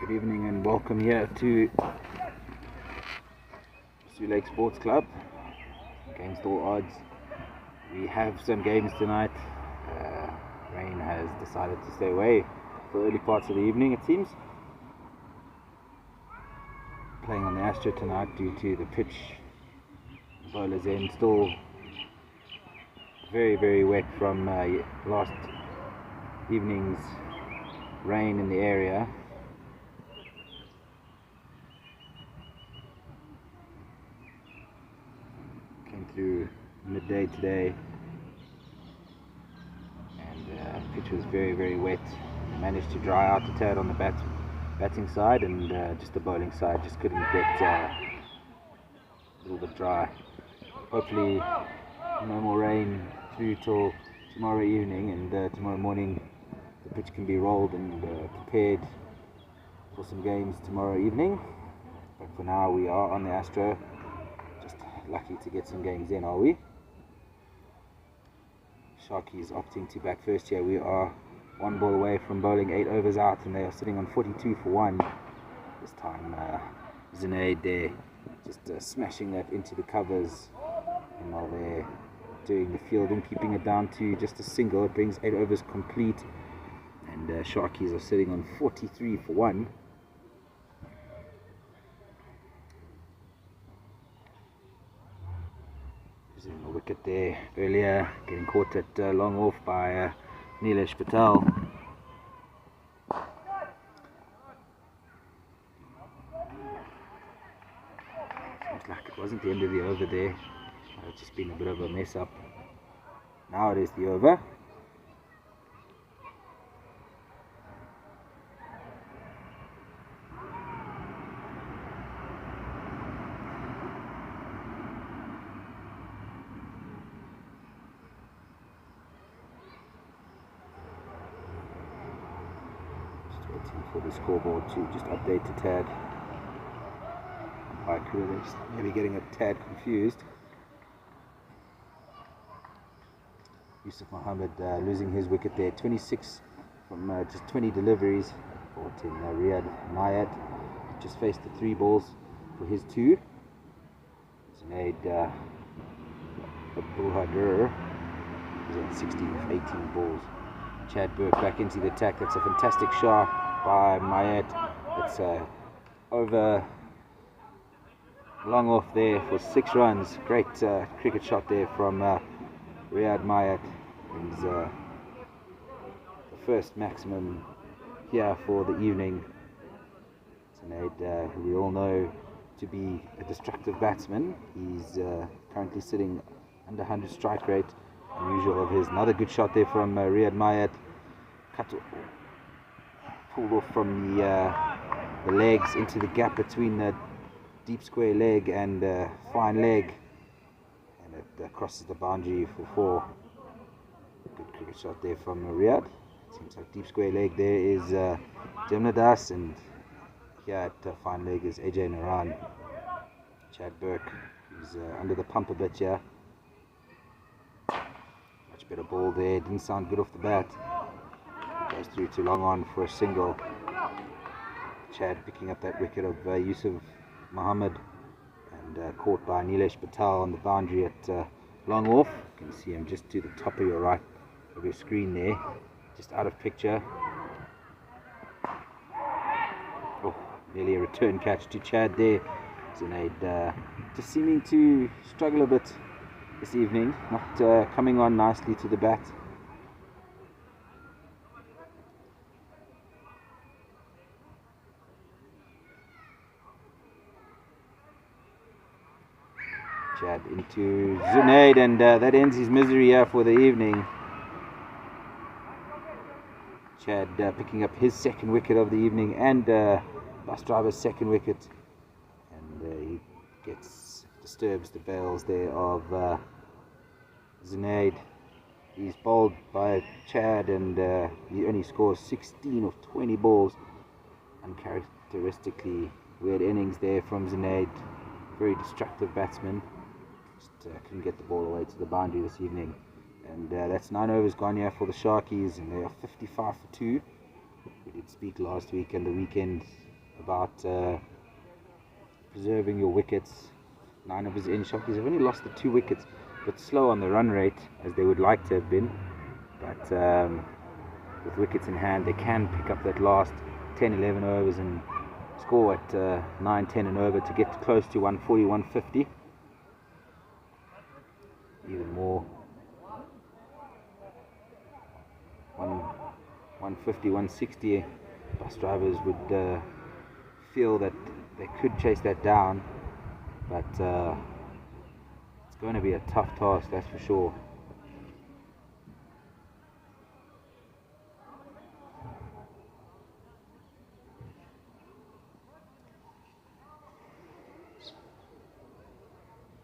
Good evening and welcome here to Sioux Lake Sports Club. Against all odds, we have some games tonight. Rain has decided to stay away for early parts of the evening, it seems. Playing on the Astro tonight due to the pitch. Bowler's end still very wet from last evening's rain in the area. Came through midday today, and the pitch was very wet. Managed to dry out a tad on the batting side, and just the bowling side just couldn't get a little bit dry. Hopefully no more rain through till tomorrow evening, and tomorrow morning the pitch can be rolled and prepared for some games tomorrow evening. But for now we are on the Astro. Just lucky to get some games in, are we? Sharkies opting to bat first here. We are one ball away from bowling 8 overs out, and they are sitting on 42 for 1. This time Zunaid there just smashing that into the covers, and while they're doing the fielding, keeping it down to just a single, it brings 8 overs complete, and Sharkies are sitting on 43 for 1. Losing a wicket there earlier, getting caught at long off by Nilesh Patel. Seems like it wasn't the end of the over there. It's just been a bit of a mess up. Now it is the over. Just waiting for the scoreboard to just update the tad. Umpire crew, they're just maybe getting a tad confused. Yusuf Mohammed losing his wicket there, 26 from just 20 deliveries. Brought in Riyad Mayat, just faced the 3 balls for his 2. Zunaid Abuhadur is on 16 of 18 balls. Chad Burke back into the attack. That's a fantastic shot by Mayat. It's over long off there for 6 runs. Great cricket shot there from Riyad Mayat. Is the first maximum here for the evening. Zunaid, who we all know to be a destructive batsman, he's currently sitting under 100 strike rate, unusual of his. Another good shot there from Riyad Mayat, pulled off from the legs into the gap between the deep square leg and fine leg, and it crosses the boundary for 4. Good cricket shot there from Riyad. Seems like deep square leg there is Jemnadas, and here at fine leg is AJ Naran. Chad Burke, who's under the pump a bit here. Much better ball there, didn't sound good off the bat. Goes through to long on for a single. Chad picking up that wicket of Yusuf Mohammed, and caught by Nilesh Patel on the boundary at long off. You can see him just to the top of your right of your screen there, just out of picture. Oh, nearly a return catch to Chad there. Zunaid just seeming to struggle a bit this evening, not coming on nicely to the bat. Chad into Zunaid, and that ends his misery here for the evening. Chad picking up his 2nd wicket of the evening, and Busdrivers' 2nd wicket, and he disturbs the bails there of Zunaid. He's bowled by Chad, and he only scores 16 of 20 balls. Uncharacteristically weird innings there from Zunaid. Very destructive batsman. Just couldn't get the ball away to the boundary this evening. And that's 9 overs gone here for the Sharkies, and they are 55 for 2. We did speak last week and the weekend about preserving your wickets. 9 overs in. Sharkies have only lost the 2 wickets, but slow on the run rate as they would like to have been. But with wickets in hand, they can pick up that last 10, 11 overs and score at 9, 10 and over to get close to 140, 150. Even more. 150, 160. Busdrivers would feel that they could chase that down, but it's going to be a tough task, that's for sure.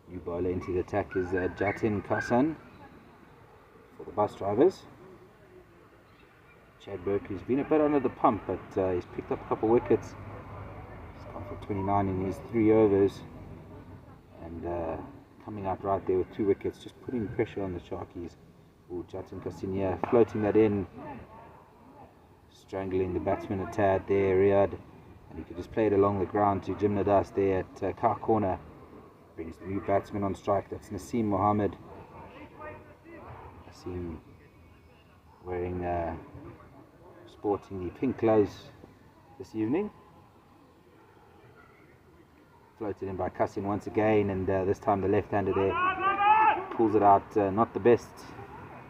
New bowler into the attack is Jatin Kasan for the Busdrivers. Joburg, who's been a bit under the pump, but he's picked up a couple of wickets. He's gone for 29 in his 3 overs, and coming out right there with 2 wickets, just putting pressure on the Sharkies. Ooh, Jatin Kasan, yeah, floating that in, strangling the batsman a tad there, Riyad, and he could just play it along the ground to Jim Nadas there at Car Corner. Brings the new batsman on strike, that's Naseem Mohammed. Naseem wearing sporting the pink gloves this evening. Floated in by Kasim once again, and this time the left-hander there pulls it out, not the best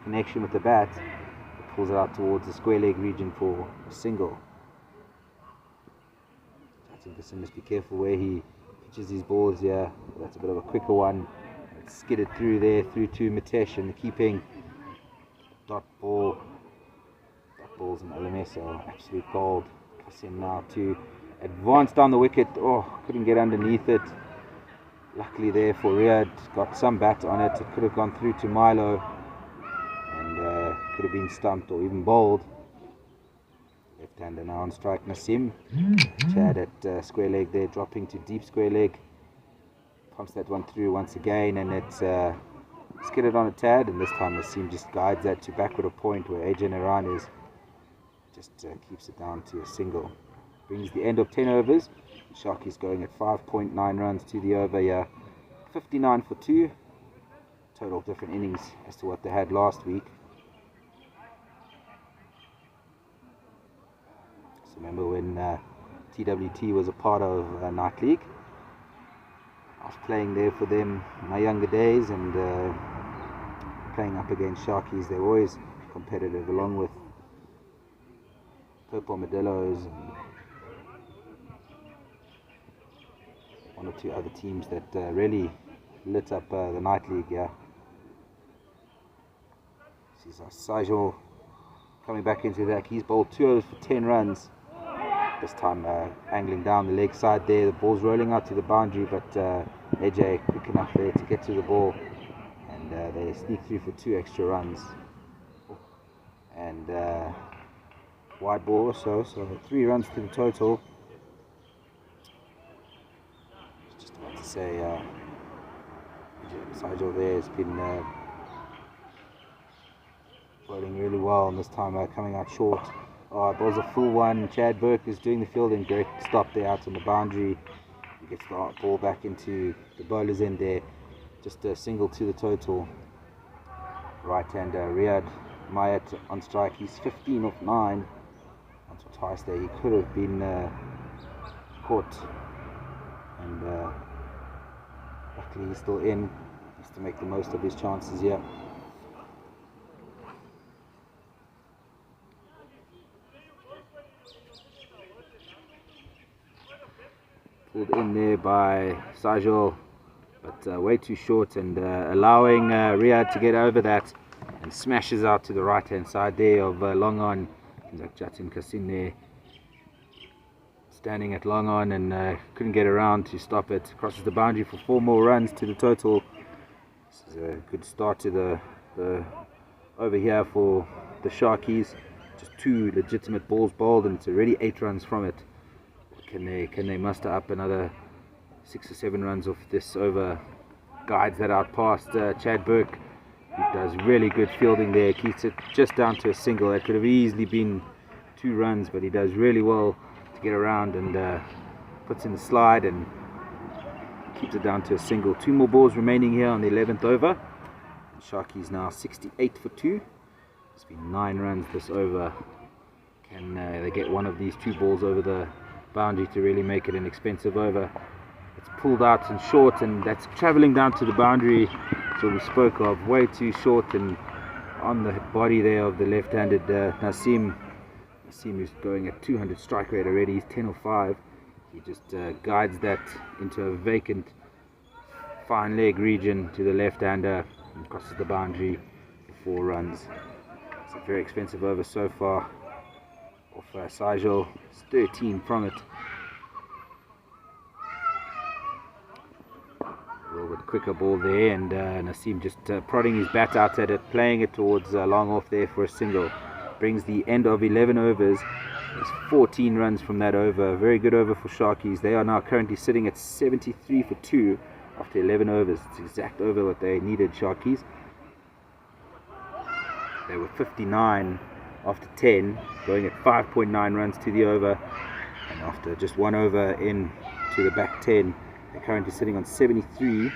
connection with the bat, but pulls it out towards the square leg region for a single. I think Kasim must be careful where he pitches his balls here. That's a bit of a quicker one. It's skidded through there, through to Mitesh, and the keeping dot ball. Balls and LMS are absolute gold. Kasim now to advance down the wicket. Oh, couldn't get underneath it. Luckily there for Riyad, got some bat on it. It could have gone through to Milo and could have been stumped or even bowled. Left-hander now on strike, Naseem. Chad at square leg there, dropping to deep square leg. Pumps that one through once again, and it's skidded on a tad, and this time Naseem just guides that to backward a point where AJ Naran is. Just keeps it down to a single. Brings the end of 10 overs. Sharkies going at 5.9 runs to the over here. 59 for 2. Total different innings as to what they had last week. So remember when TWT was a part of Night League. I was playing there for them in my younger days, and playing up against Sharkies. They were always competitive, along with Purple Modillos and 1 or 2 other teams that really lit up the Night League. Yeah. This is Sajal coming back into that. He's bowled 2 overs for 10 runs. This time angling down the leg side there. The ball's rolling out to the boundary, but AJ quick enough there to get to the ball, and they sneak through for 2 extra runs. And wide ball also, so 3 runs to the total. Just about to say, Sajal there has been bowling really well, and this time coming out short. Ball's a full one. Chad Burke is doing the fielding. Great stop there out on the boundary. He gets the ball back into the bowler's end there. Just a single to the total. Right-hander Riyad Mayat on strike. He's 15 off 9. Once or twice there he could have been caught, and luckily he's still in. He has to make the most of his chances here. Pulled in there by Sajal, but way too short, and allowing Riyad to get over that, and smashes out to the right hand side there of long on. Like Jatin Kasim there, standing at long on, and couldn't get around to stop it. Crosses the boundary for 4 more runs to the total. This is a good start to the over here for the Sharkies. Just 2 legitimate balls bowled, and it's already 8 runs from it. Can they muster up another 6 or 7 runs off this over? Guides that out past Chad Burke. He does really good fielding there, keeps it just down to a single. That could have easily been 2 runs, but he does really well to get around and puts in the slide and keeps it down to a single. 2 more balls remaining here on the 11th over. Sharkies now 68 for 2. It's been 9 runs this over. Can they get one of these 2 balls over the boundary to really make it an expensive over? It's pulled out and short, and that's travelling down to the boundary. So we spoke of way too short and on the body there of the left-handed Nasim. Nasim is going at 200 strike rate already. He's 10 or 5. He just guides that into a vacant fine leg region to the left-hander and crosses the boundary for 4 runs. It's a very expensive over so far off Sajal. It's 13 from it. A little bit quicker ball there, and Nasim just prodding his bat out at it, playing it towards long off there for a single. Brings the end of 11 overs. There's 14 runs from that over. Very good over for Sharkies. They are now currently sitting at 73 for 2 after 11 overs. It's the exact over what they needed, Sharkies. They were 59 after 10, going at 5.9 runs to the over. And after just 1 over in to the back 10, they're currently sitting on 73.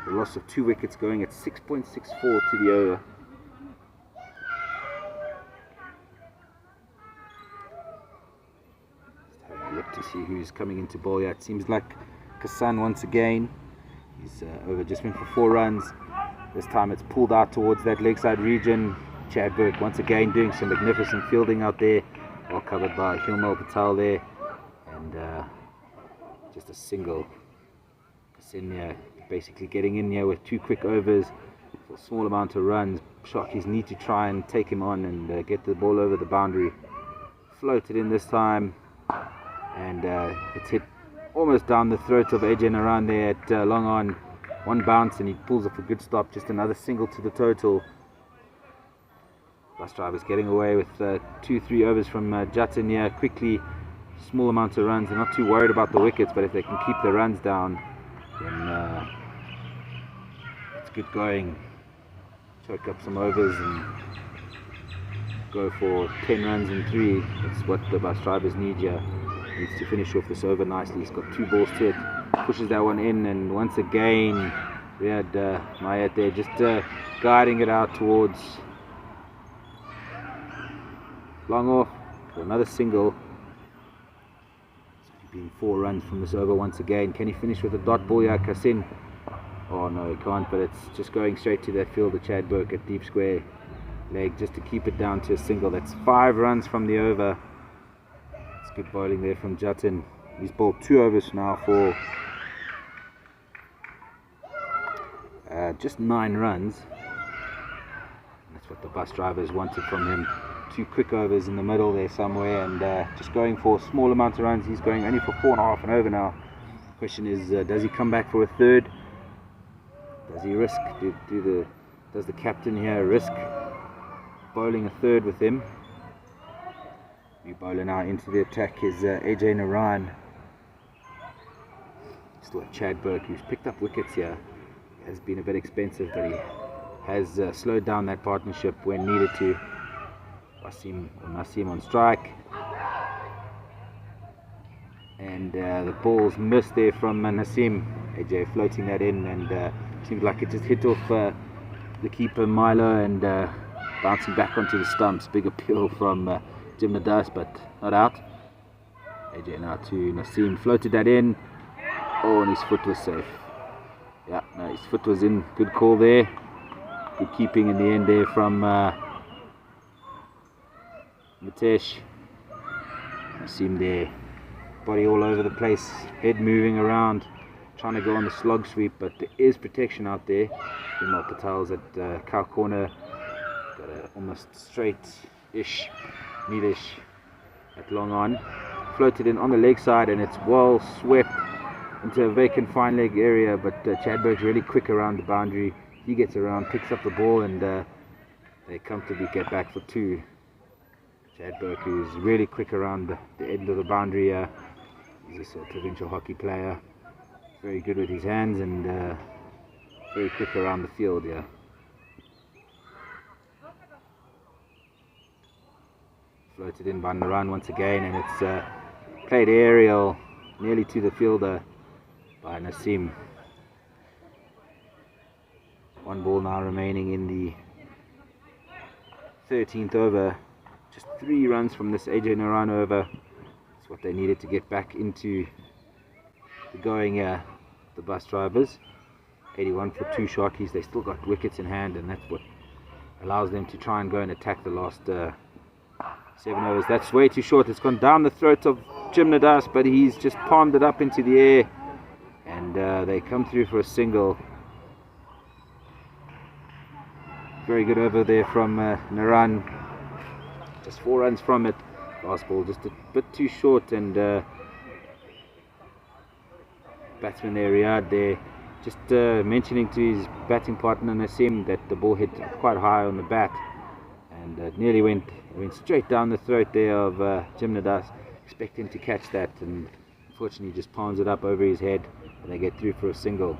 The loss of 2 wickets, going at 6.64 to the over. Look to see who's coming into ball here. It seems like Kassan once again. He's over just went for 4 runs. This time it's pulled out towards that leg side region. Joburg once again doing some magnificent fielding out there. Well covered by Hilmal Patel there. And just a single. Kassan basically getting in here with 2 quick overs for a small amount of runs. Sharkies need to try and take him on and get the ball over the boundary. Floated in this time. And it's hit almost down the throat of AJ Naran there at long on. 1 bounce and he pulls off a good stop. Just another single to the total. Busdrivers getting away with 2-3 overs from Jatin here quickly. Small amount of runs. They're not too worried about the wickets, but if they can keep the runs down, then it's good going. Choke up some overs and go for 10 runs in 3. That's what the Busdrivers need here. Needs to finish off this over nicely. He's got 2 balls to it. Pushes that one in, and once again we had Mayat there just guiding it out towards long off for another single. It's been 4 runs from this over once again. Can he finish with a dot ball here, Kassin? Oh no, he can't, but it's just going straight to that field of Joburg at deep square leg just to keep it down to a single. That's 5 runs from the over. Good bowling there from Jatin. He's bowled 2 overs now for just 9 runs. That's what the Busdrivers wanted from him. 2 quick overs in the middle there somewhere, and just going for a small amount of runs. He's going only for 4.5 and over now. The question is, does he come back for a third? Does he risk? Does the captain here risk bowling a third with him? New bowler now into the attack is AJ Naran. Still at Joburg, who's picked up wickets here. He has been a bit expensive, but he has slowed down that partnership when needed to. Nasim on strike. And the ball's missed there from Nasim. AJ floating that in, and seems like it just hit off the keeper Milo and bouncing back onto the stumps. Big appeal from Jim Nadas, but not out. AJ now to Nasim, floated that in. Oh, and his foot was safe. Yeah, no, his foot was in. Good call there. Good keeping in the end there from Mitesh. Nasim there, body all over the place, head moving around, trying to go on the slog sweep, but there is protection out there. Hilmal Patel's at cow corner, got a almost straight-ish Nidish at long on, floated in on the leg side, and it's well swept into a vacant fine leg area, but Joburg's really quick around the boundary. He gets around, picks up the ball, and they comfortably get back for 2. Joburg, who's really quick around the end of the boundary. He's a provincial hockey player, very good with his hands, and very quick around the field. Yeah. Floated in by Naran once again, and it's played aerial nearly to the fielder by Nasim. 1 ball now remaining in the 13th over. Just 3 runs from this AJ Naran over. That's what they needed to get back into the going here, the Busdrivers. 81 for 2 Sharkies. They still got wickets in hand, and that's what allows them to try and go and attack the last 7 overs. That's way too short. It's gone down the throat of Johannesburg, but he's just palmed it up into the air, and they come through for a single. Very good over there from Naran. Just 4 runs from it. Last ball just a bit too short, and batsman there, Riyadh there, just mentioning to his batting partner Nasim that the ball hit quite high on the bat, and nearly went straight down the throat there of Johannesburg, expecting to catch that, and unfortunately just palms it up over his head, and they get through for a single.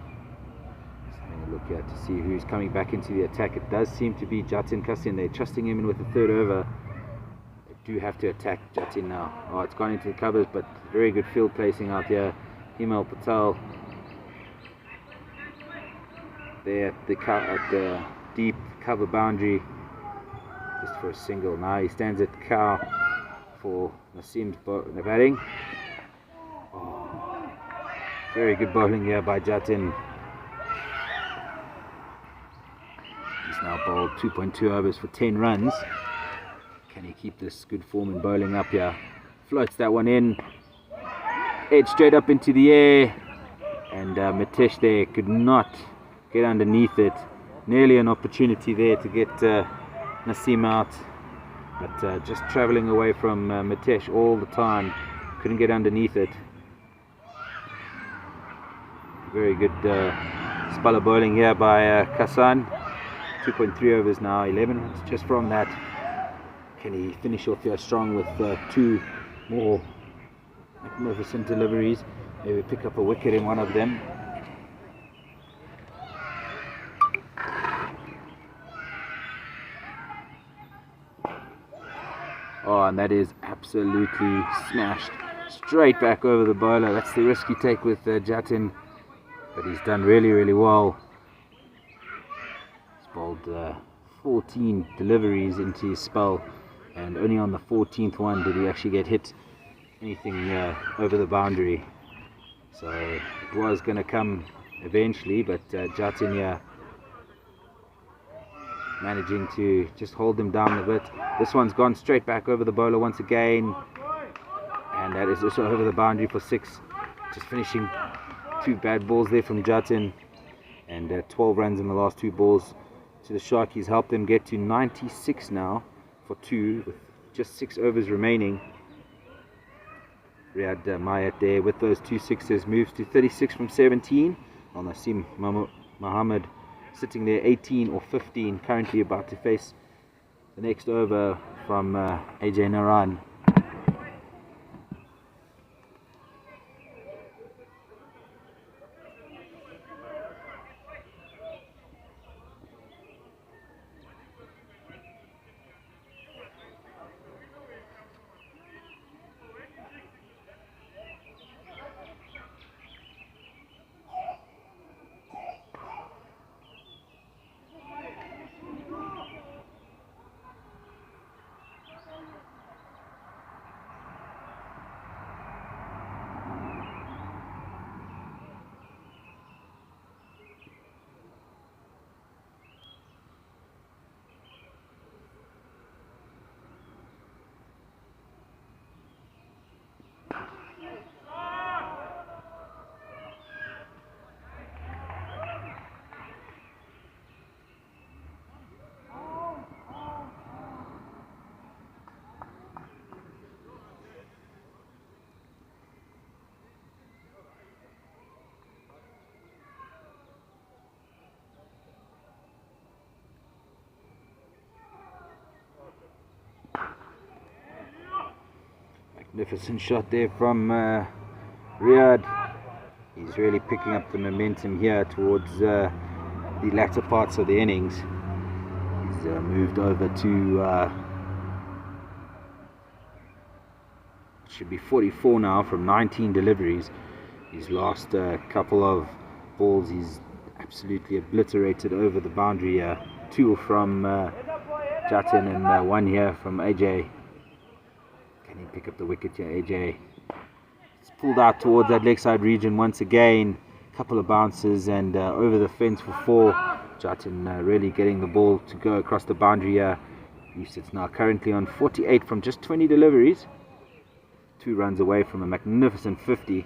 Look here to see who's coming back into the attack. It does seem to be Jatin Kassin. They're trusting him in with the 3rd over. They do have to attack Jatin now. Oh, it's gone into the covers, but very good field placing out here. Himal Patel there at the deep cover boundary, just for a single. Now he stands at cow for Nasim's batting. Oh, very good bowling here by Jatin. Now bowled 2.2 overs for 10 runs. Can he keep this good form in bowling up here? Floats that one in, edge straight up into the air, and Mitesh there could not get underneath it. Nearly an opportunity there to get Nasim out, but just travelling away from Mitesh all the time, couldn't get underneath it. Very good spell of bowling here by Kassan. 2.3 overs now, 11 runs just from that. Can he finish off here strong with 2 more magnificent deliveries? Maybe pick up a wicket in one of them. Oh, and that is absolutely smashed straight back over the bowler. That's the risk you take with Jatin, but he's done really, really well. Bowled 14 deliveries into his spell, and only on the 14th one did he actually get hit anything over the boundary. So it was going to come eventually, but Jatin here managing to just hold them down a bit. This one's gone straight back over the bowler once again, and that is also over the boundary for 6. Just finishing 2 bad balls there from Jatin, and 12 runs in the last 2 balls to the Sharkies help them get to 96 now for 2 with just 6 overs remaining. Riyadh Mayat there with those 2 sixes moves to 36 from 17. On Nasim Mohammed sitting there 18 or 15, currently about to face the next over from AJ Naran. Magnificent shot there from Riyadh. He's really picking up the momentum here towards the latter parts of the innings. He's moved over to should be 44 now from 19 deliveries. His last couple of balls he's absolutely obliterated over the boundary. 2 from Jatin and 1 here from AJ. Can he pick up the wicket here, AJ? It's pulled out towards that leg side region once again. Couple of bounces and over the fence for 4. Jatin really getting the ball to go across the boundary here. He sits now currently on 48 from just 20 deliveries. 2 runs away from a magnificent 50.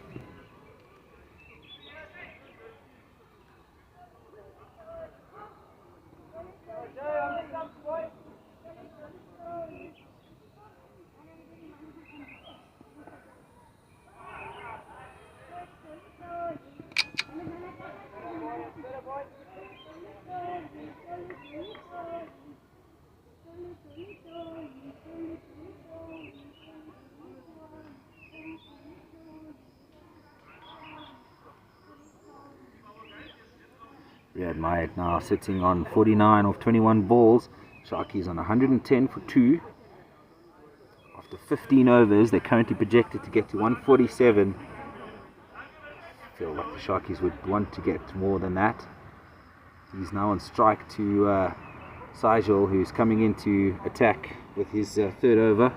Riyad Mayat now sitting on 49 of 21 balls. Sharkies on 110 for 2. After 15 overs, they're currently projected to get to 147. I feel like the Sharkies would want to get more than that. He's now on strike to Sajal, who's coming into attack with his 3rd over.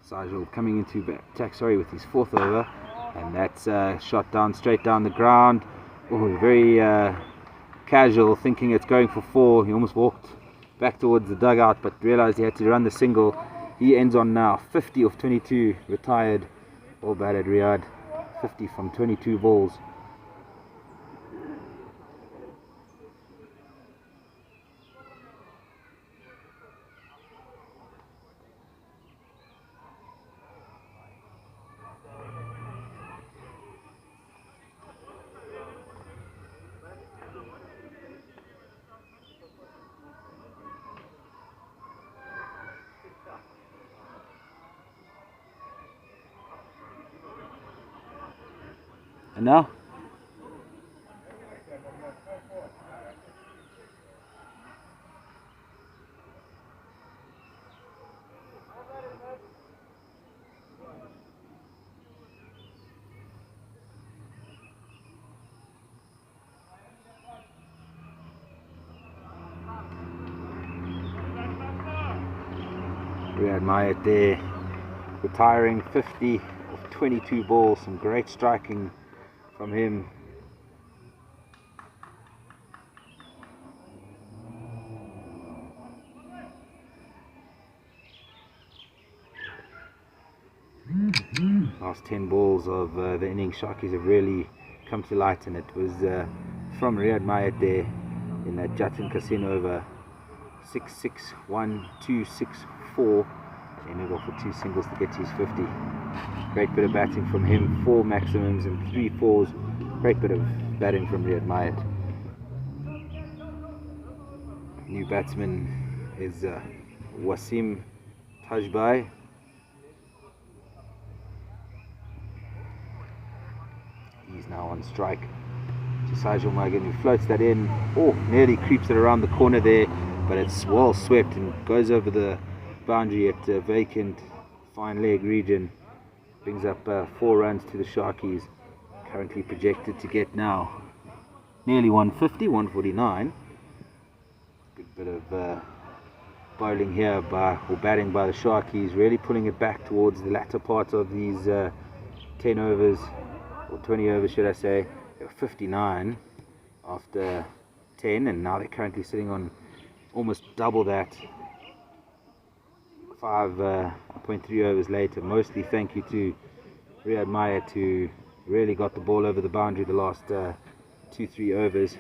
Sajal coming into attack, with his 4th over, and that's shot down straight down the ground. Oh, very casual, thinking it's going for 4. He almost walked back towards the dugout, but realized he had to run the single. He ends on now 50 of 22, retired. All batted Riyad, 50 from 22 balls. And now? Riyad Mayat there, retiring 50 of 22 balls. Some great striking from him. Last 10 balls of the innings, Sharkies have really come to light, and it was from Riyad Mayat there in that Jatin Casino over 6, 6, 1, 2, 6, 4. Ended off with 2 singles to get to his 50. Great bit of batting from him, 4 maximums and 3 fours. Great bit of batting from Riyad Mayat. New batsman is Wasim Tajbai. He's now on strike to Sajal Magan, who floats that in. Oh, nearly creeps it around the corner there, but it's well swept and goes over the boundary at vacant fine leg region. Brings up 4 runs to the Sharkies, currently projected to get now nearly 150, 149. Good bit of bowling here or batting by the Sharkies, really pulling it back towards the latter part of these 10 overs, or 20 overs should I say. They were 59 after 10, and now they're currently sitting on almost double that 5.3 overs later. Mostly thank you to Riyad Mayat, who really got the ball over the boundary the last 2-3 overs.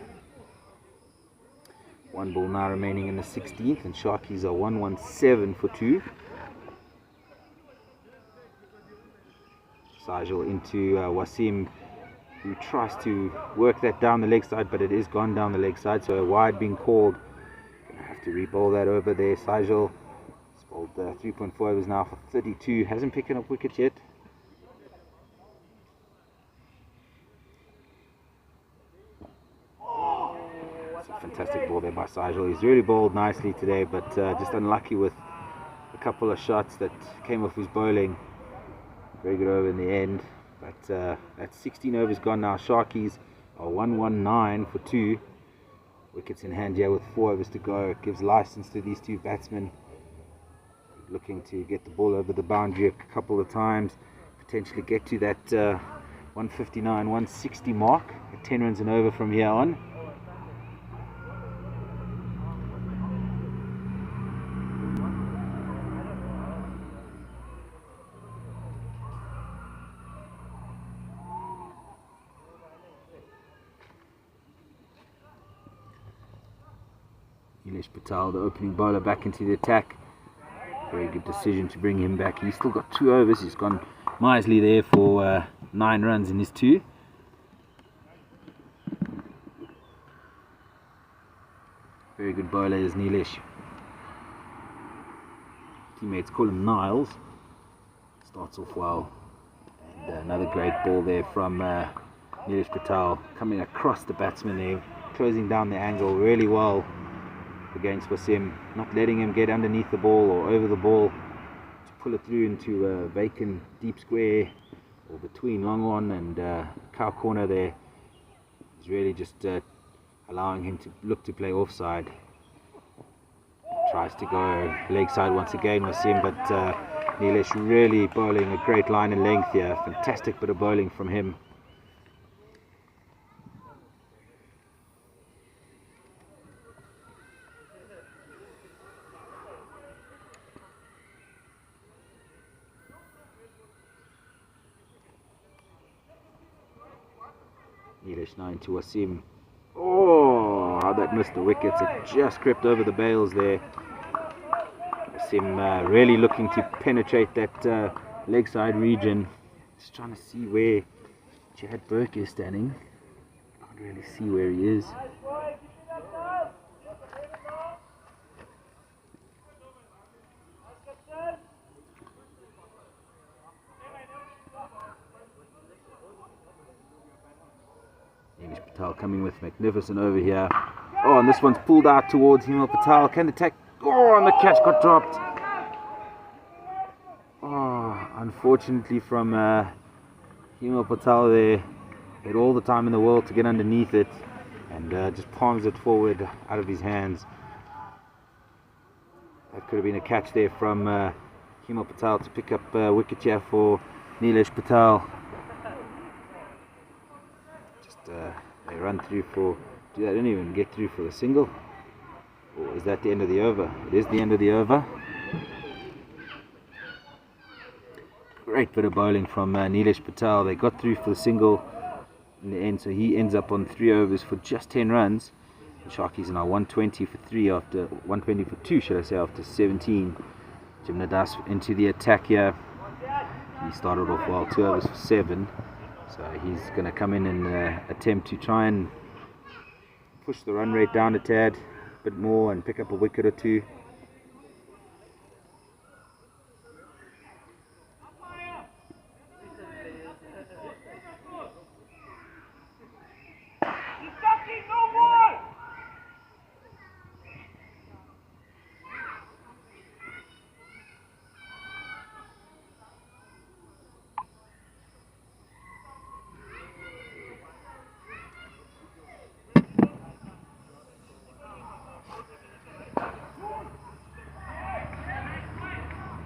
1 ball now remaining in the 16th, and Sharkies are 117 for 2. Sajal into Wasim, who tries to work that down the leg side, but it is gone down the leg side, so a wide being called. to re-bowl that over there. Sajal has bowled 3.4 overs now for 32. Hasn't picked up wickets yet. It's a fantastic ball there by Sajal. He's really bowled nicely today, but just unlucky with a couple of shots that came off his bowling. Very good over in the end. But that's 16 overs gone now. Sharkies are 119 for 2. Wickets in hand here with 4 overs to go. It gives license to these two batsmen looking to get the ball over the boundary a couple of times, potentially get to that 159, 160 mark at 10 runs and over from here on. Patel, the opening bowler, back into the attack. Very good decision to bring him back. He's still got 2 overs. He's gone Misley there for 9 runs in his 2. Very good bowler is Nilesh. Teammates call him Niles. Starts off well. And another great ball there from Nilesh Patel, coming across the batsman there, closing down the angle really well against Wasim, not letting him get underneath the ball or over the ball to pull it through into a vacant deep square or between long on and cow corner there. He's really just allowing him to look to play offside. Tries to go leg side once again, Wasim, but Nilesh really bowling a great line and length here. Fantastic bit of bowling from him. Nilesh 9 to Wasim. Oh, how that missed the wickets. It just crept over the bails there. Wasim really looking to penetrate that leg side region. Just trying to see where Chad Burke is standing. Can't really see where he is. Patel coming with magnificent over here. Oh, and this one's pulled out towards Himal Patel. Can the tech? Oh, and the catch got dropped. Oh, unfortunately from Himal Patel there. He had all the time in the world to get underneath it and just palms it forward out of his hands. That could have been a catch there from Himal Patel to pick up wicket here for Nilesh Patel. They run through for, they didn't even get through for the single. Or is that the end of the over? It is the end of the over. Great bit of bowling from Nilesh Patel. They got through for the single in the end, so he ends up on 3 overs for just 10 runs. The Sharkies are now 120 for 3 after 120 for 2, should I say, after 17. Jimnadas into the attack here. He started off well, 2 overs for 7. So he's going to come in and attempt to try and push the run rate down a tad, a bit more, and pick up a wicket or 2.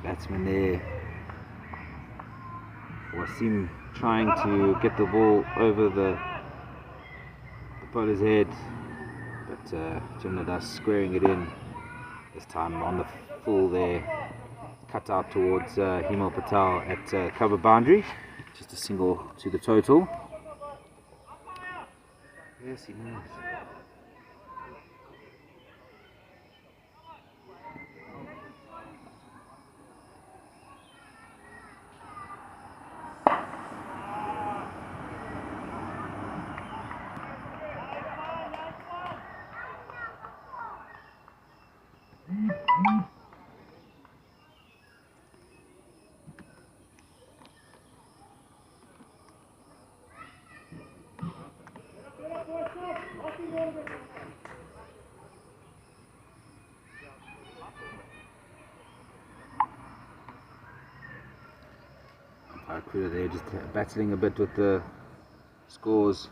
Batsman there, Wasim trying to get the ball over the bowler's head, but Jimnadas squaring it in, this time on the full there, cut out towards Himal Patel at cover boundary, just a single to the total. Yes, he knows. Our crew there just battling a bit with the scores.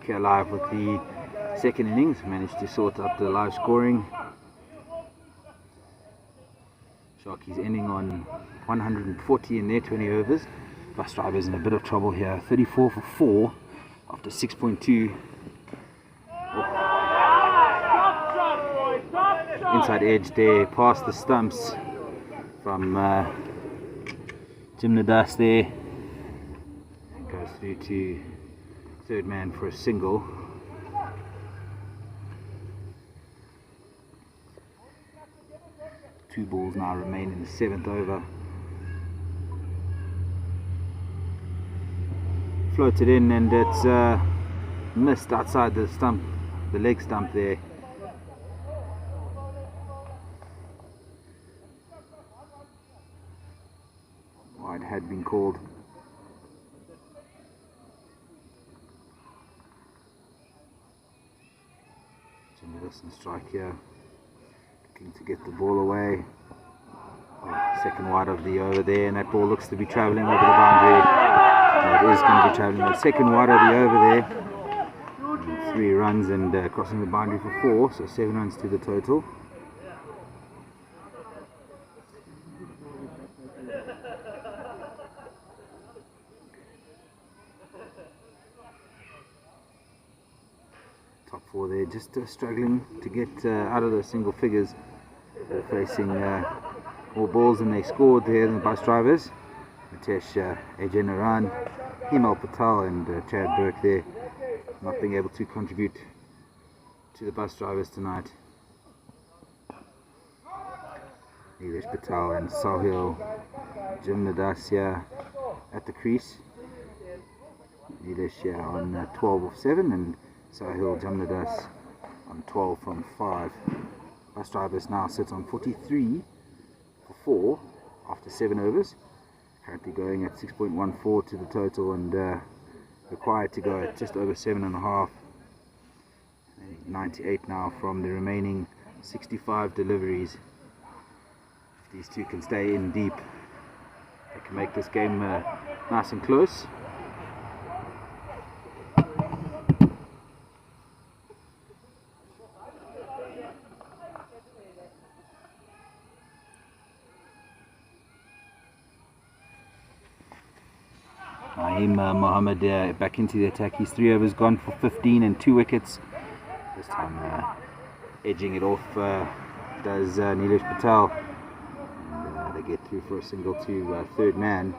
back here live with the second innings. Managed to sort out the live scoring. Sharkies ending on 140 in their 20 overs. Busdrivers in a bit of trouble here. 34 for 4 after 6.2. Inside edge there, past the stumps from Joburg there. Goes through to third man for a single. Two balls now remain in the 7th over. Floated in and it's missed outside the stump, the leg stump there. Wide had been called. Listen, strike here, looking to get the ball away. Second wide of the over there, and that ball looks to be travelling over the boundary. It is going to be travelling. The second wide of the over there. 3 runs and crossing the boundary for 4, so 7 runs to the total. Top 4 there, just struggling to get out of those single figures. They're facing more balls than they scored there than the Busdrivers. Mitesh Ejenaran, Himal Patel and Chad Burke there, not being able to contribute to the Busdrivers tonight. Nilesh Patel and Sahil Joburg at the crease. Nilesh on 12 of 7 and Sahil Joburg on 12 from 5. Busdrivers now sits on 43 for 4 after 7 overs. Currently going at 6.14 to the total and required to go at just over 7.5. 98 now from the remaining 65 deliveries. If these two can stay in deep, they can make this game nice and close. Naeem Mohammed back into the attack. He's 3 overs gone for 15 and 2 wickets. This time edging it off does Nilesh Patel. And, they get through for a single to third man.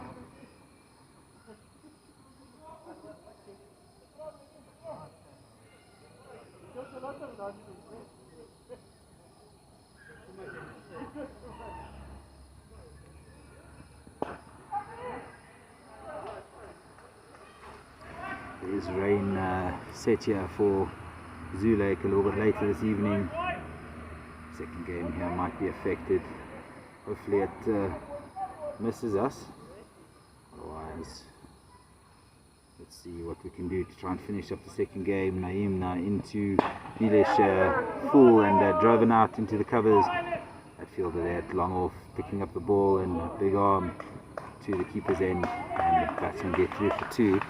There is rain set here for Zoo Lake a little bit later this evening. Second game here might be affected. Hopefully it misses us. Otherwise, let's see what we can do to try and finish up the second game. Naeem now into Nilesh full and driven out into the covers. That fielder there at long off, picking up the ball and a big arm to the keeper's end, and the batsman get through for 2.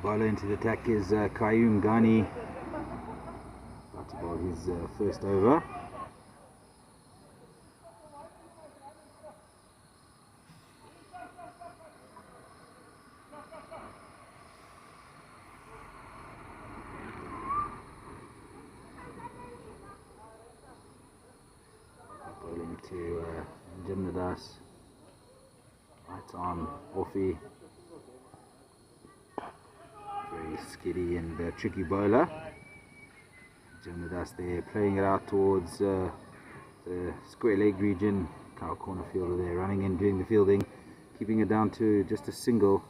Bowler into the attack is Qayyum Ghani, about to bowl his first over. Bowling to Jimnadas, right arm offie. Very skiddy and tricky bowler. Jimnadas there playing it out towards the square leg region. Cow corner fielder there running in, doing the fielding, keeping it down to just a single.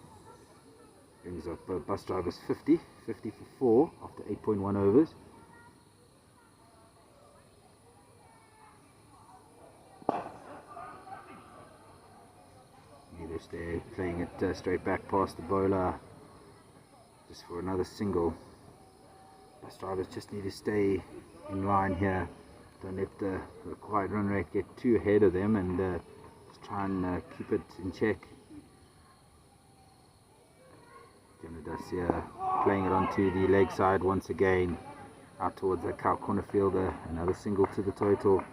Brings up Busdrivers 50 for 4 after 8.1 overs. Needers there playing it straight back past the bowler, just for another single. Busdrivers just need to stay in line here. Don't let the required run rate get too ahead of them, and just try and keep it in check. Jimnadas here playing it onto the leg side once again, out towards that cow corner fielder. Another single to the total.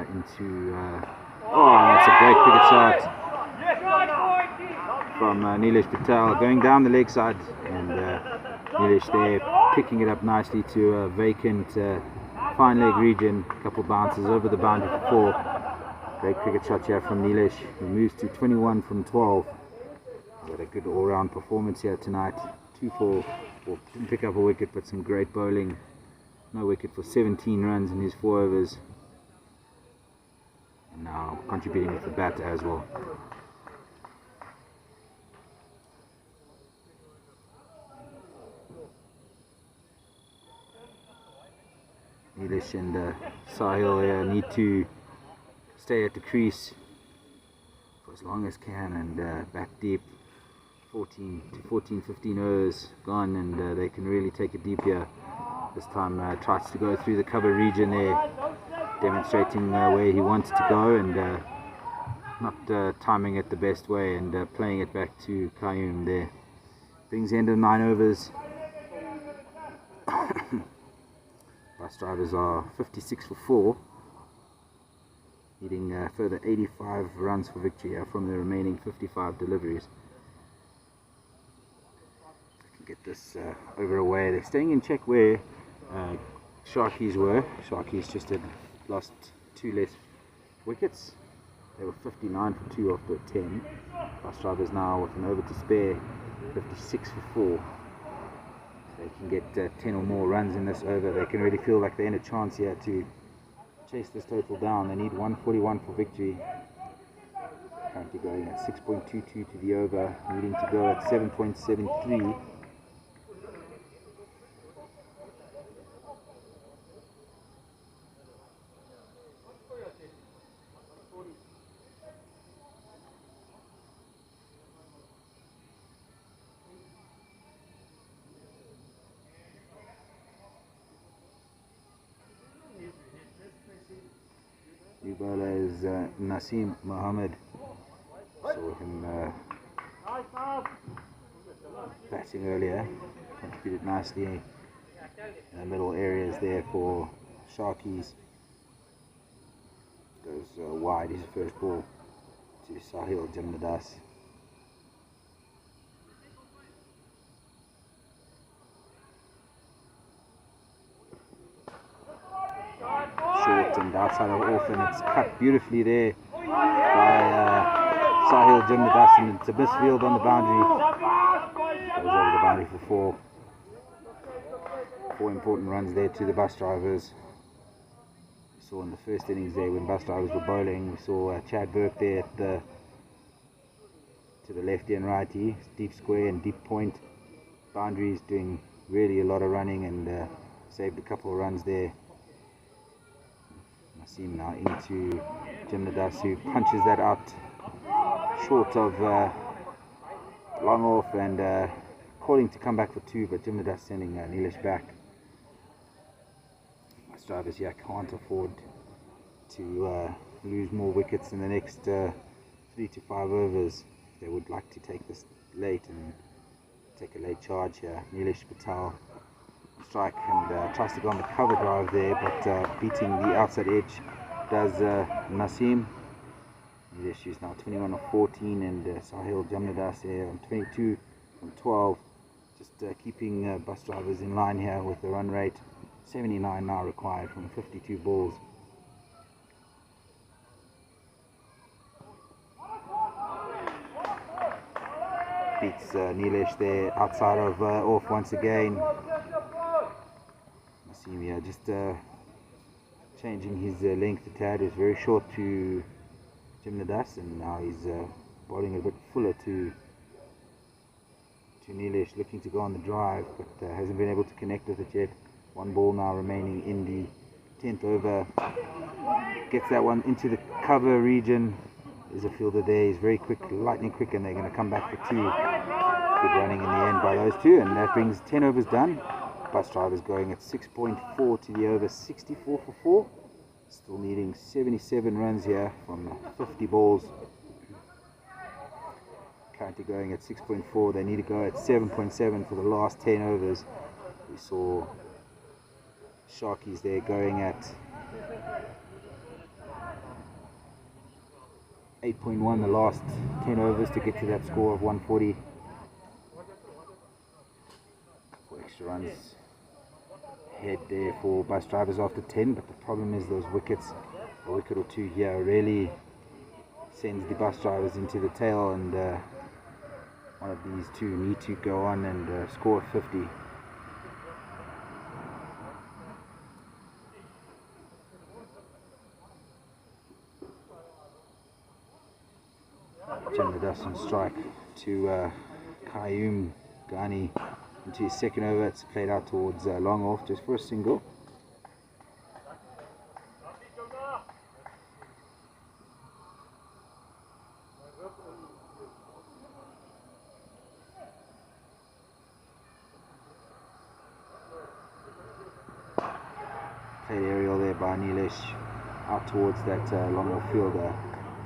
Into that's a great cricket shot from Nilesh Patel, going down the leg side, and Nilesh there picking it up nicely to a vacant fine leg region. A couple bounces over the boundary for 4. Great cricket shot here from Nilesh, who moves to 21 from 12. He's had a good all-round performance here tonight. 2 for, well, didn't pick up a wicket, but some great bowling. No wicket for 17 runs in his 4 overs. And now contributing with the bat as well. Nilesh and Sahil need to stay at the crease for as long as can, and back deep. 15 overs gone, and they can really take it deep here. This time tries to go through the cover region there, demonstrating where he wants to go, and not timing it the best way, and playing it back to Qayyum there. Brings the end of 9 overs. Busdrivers are 56 for 4, needing further 85 runs for victory from the remaining 55 deliveries. They can get this over away. They're staying in check where Sharkies were. Sharkies just had lost 2 less wickets. They were 59 for 2 after 10. Busdrivers now with an over to spare, 56 for 4. They can get 10 or more runs in this over. They can really feel like they're in a chance here to chase this total down. They need 141 for victory. Currently going at 6.22 to the over, needing to go at 7.73. New bowler is Naseem Mohammed. Saw him batting earlier. Contributed nicely in the middle areas there for Sharkies. Goes wide his first ball to Sahil Jimnadas. Short and outside of off, and it's cut beautifully there by Sahil Jimnadas, and it's a misfield on the boundary. Goes over the boundary for 4. 4 important runs there to the Busdrivers. We saw in the first innings there when Busdrivers were bowling, we saw Chad Burke there at to the lefty and righty, deep square and deep point boundaries, doing really a lot of running, and saved a couple of runs there. Naseem now into Jimnadas, who punches that out short of long off, and calling to come back for 2, but Jimnadas sending Nilesh back. Busdrivers here can't afford to lose more wickets in the next 3 to 5 overs. They would like to take this late and take a late charge here. Nilesh Patel strike and tries to go on the cover drive there, but beating the outside edge does Naseem. Nilesh is now 21 of 14, and Sahil Jamnadas there on 22 from 12. Just keeping Busdrivers in line here with the run rate. 79 now required from 52 balls. Beats Nilesh there outside of off once again. Naseem here just changing his length a tad. It was very short to Jimnadas, and now he's bowling a bit fuller to Nilesh, looking to go on the drive, but hasn't been able to connect with it yet. 1 ball now remaining in the 10th over. Gets that one into the cover region. There's a fielder there. He's very quick, lightning quick, and they're going to come back for 2. Good running in the end by those 2, and that brings 10 overs done. Busdrivers going at 6.4 to the over, 64 for 4. Still needing 77 runs here from 50 balls. Currently going at 6.4. They need to go at 7.7 for the last 10 overs. We saw Sharkies there going at 8.1 the last 10 overs to get to that score of 140. 4 extra runs ahead there for Busdrivers after 10, but the problem is those wickets, a wicket or 2 here really sends the Busdrivers into the tail, and one of these 2 need to go on and score 50. Jimnadas on strike to Qayyum Ghani into his second over. It's played out towards long off just for a single. Played aerial there by Nilesh out towards that long off fielder.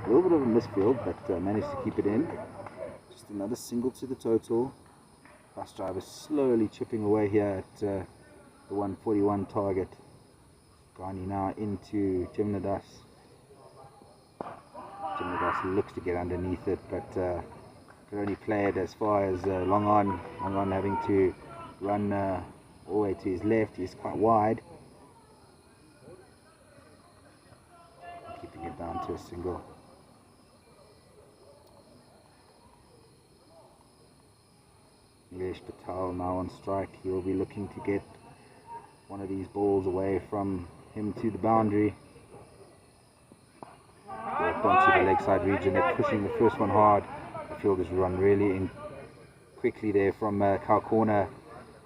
A little bit of a misfield, but managed to keep it in. Just another single to the total. Busdrivers slowly chipping away here at the 141 target. Ghani now into Jimnadas. Jimnadas looks to get underneath it, but could only play it as far as long on. Long on having to run all the way to his left. He's quite wide. Keeping it down to a single. Nilesh Patel now on strike. He'll be looking to get one of these balls away from him to the boundary. Worked onto the leg side region. They're pushing the first one hard. The fielders run really in quickly there from cow corner,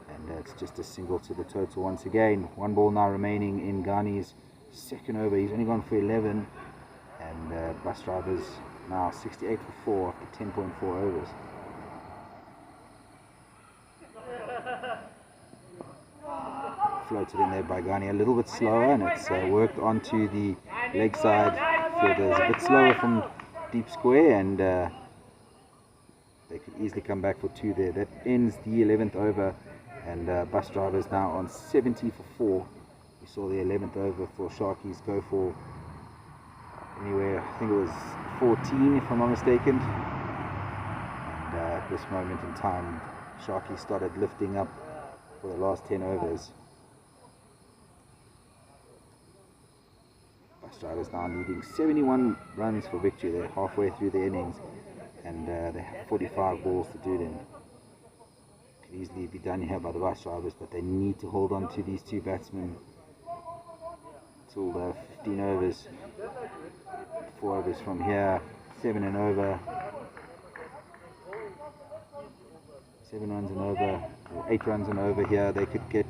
and it's just a single to the total once again. 1 ball now remaining in Ghani's second over. He's only gone for 11, and Busdrivers now 68 for 4 after 10.4 overs. Floated in there by Ghani, a little bit slower, and it's worked onto the leg side. Fielders a bit slower from deep square, and they could easily come back for 2 there. That ends the 11th over, and Busdrivers now on 70 for 4. We saw the 11th over for Sharkies go for anywhere, I think it was 14 if I'm not mistaken. And at this moment in time, Sharkies started lifting up for the last 10 overs. Busdrivers now needing 71 runs for victory. They're halfway through the innings, and they have 45 balls to do them. Could easily be done here by the Busdrivers, but they need to hold on to these 2 batsmen till 15 overs. 4 overs from here, 7 and over. 7 runs and over, or 8 runs and over here. They could get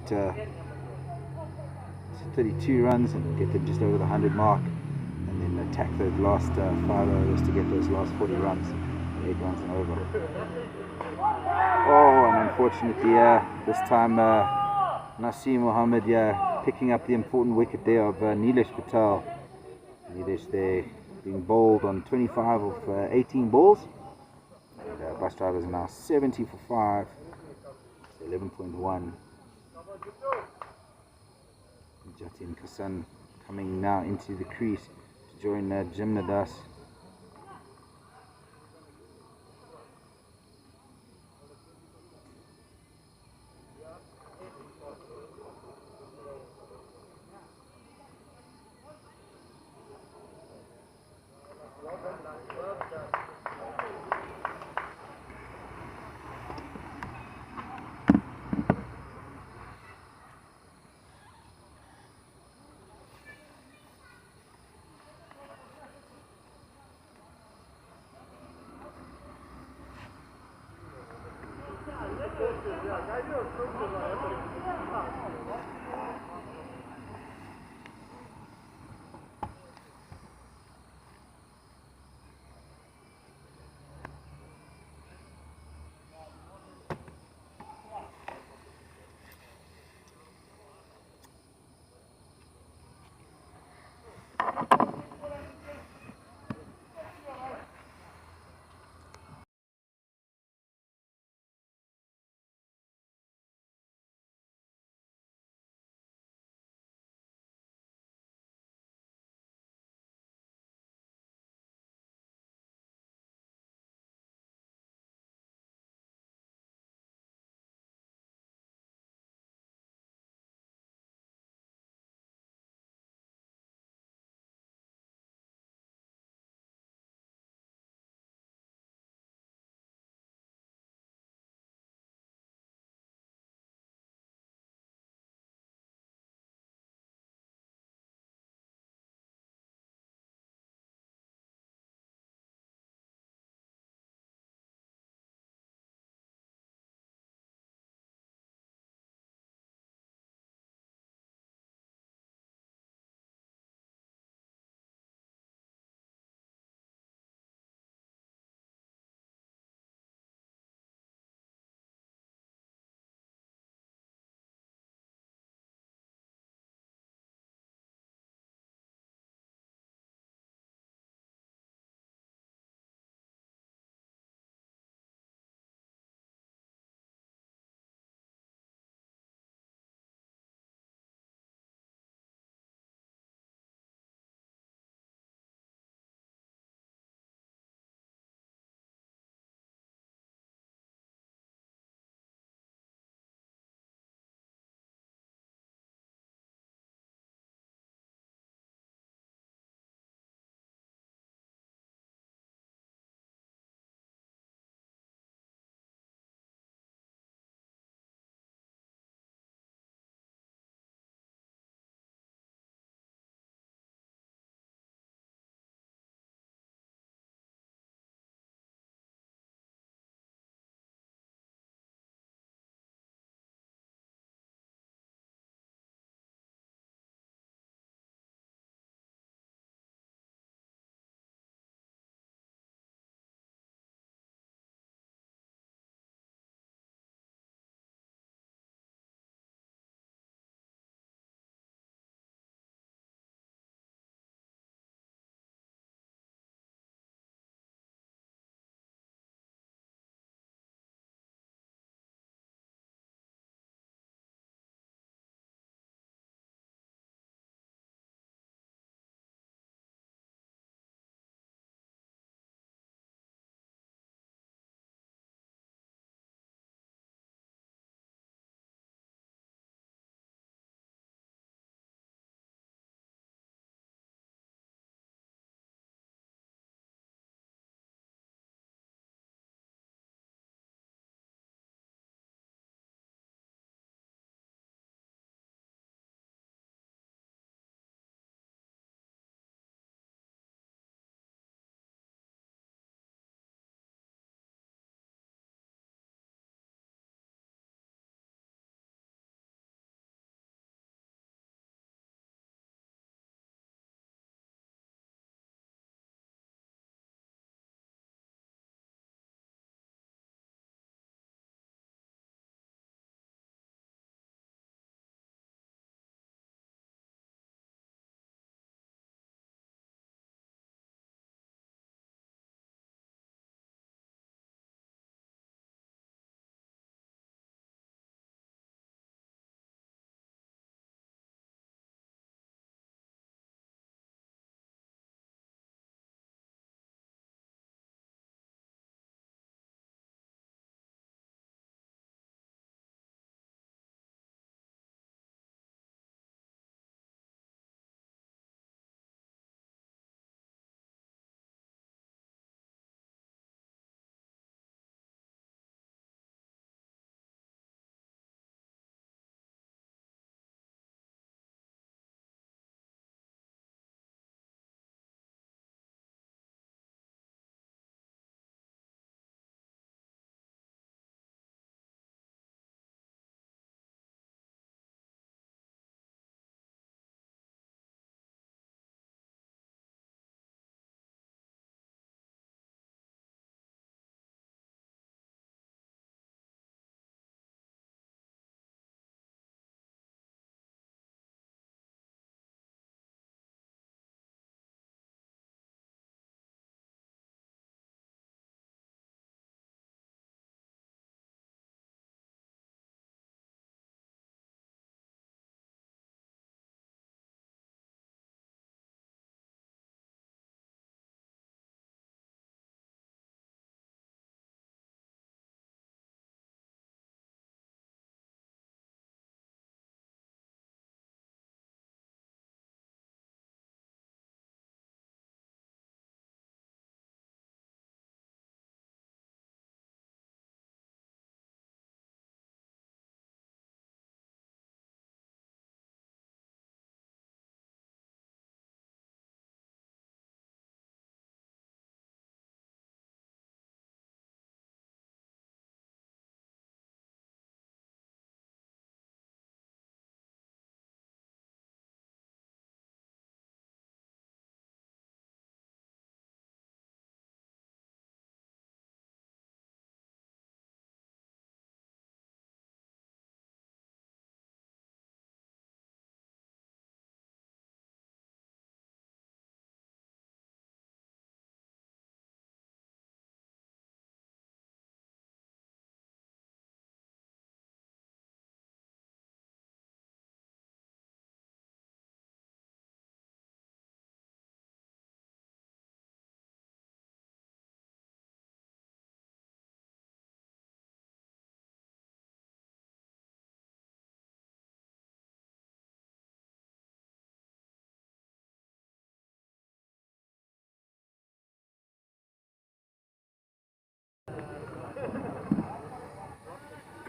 32 runs and get them just over the 100 mark, and then attack those last 5 overs to get those last 40 runs. 8 runs and over. Oh, and unfortunately, this time Naseem Mohammed picking up the important wicket there of Nilesh Patel. Nilesh there being bowled on 25 of 18 balls. And Busdrivers now 70 for 5. It's 11.1. Jatin Kasan coming now into the crease to join Jim Nadas.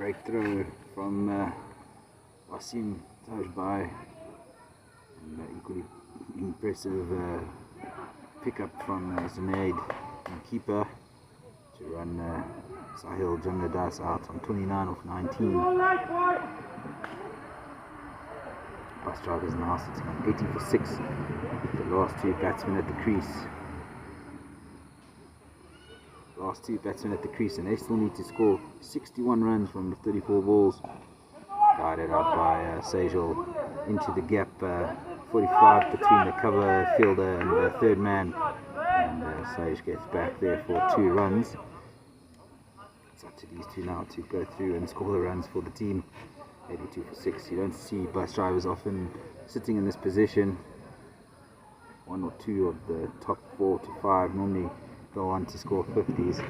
Great throw from Wasim Tajbai, and equally impressive pickup from Zunaid, the keeper, to run Sahil Jamnadas out on 29 of 19. Busdrivers now sitting on 80 for 6. The last two batsmen at the crease. Last two batsmen at the crease, and they still need to score 61 runs from the 34 balls. Guided out by Sejal into the gap, 45 between the cover fielder and the third man, and Sage gets back there for 2 runs. It's up to these two now to go through and score the runs for the team. 82 for 6. You don't see Busdrivers often sitting in this position. 1 or 2 of the top 4 to 5 normally go on to score 50s.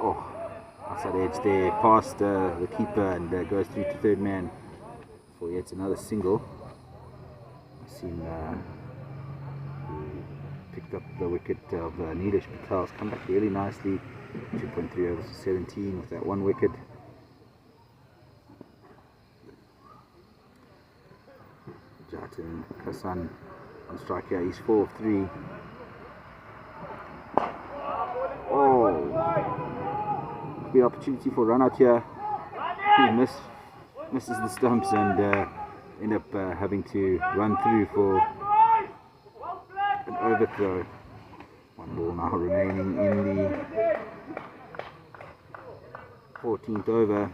Oh, outside edge there, past the keeper, and goes through to third man for yet another single. I've seen who picked up the wicket of Nilesh Patel's come back really nicely. 2.3 overs to 17 with that 1 wicket. Jatin Hassan on strike here, he's 4 of 3. Oh, good opportunity for run out here. He misses the stumps and end up having to run through for an overthrow. 1 ball now remaining in the 14th over.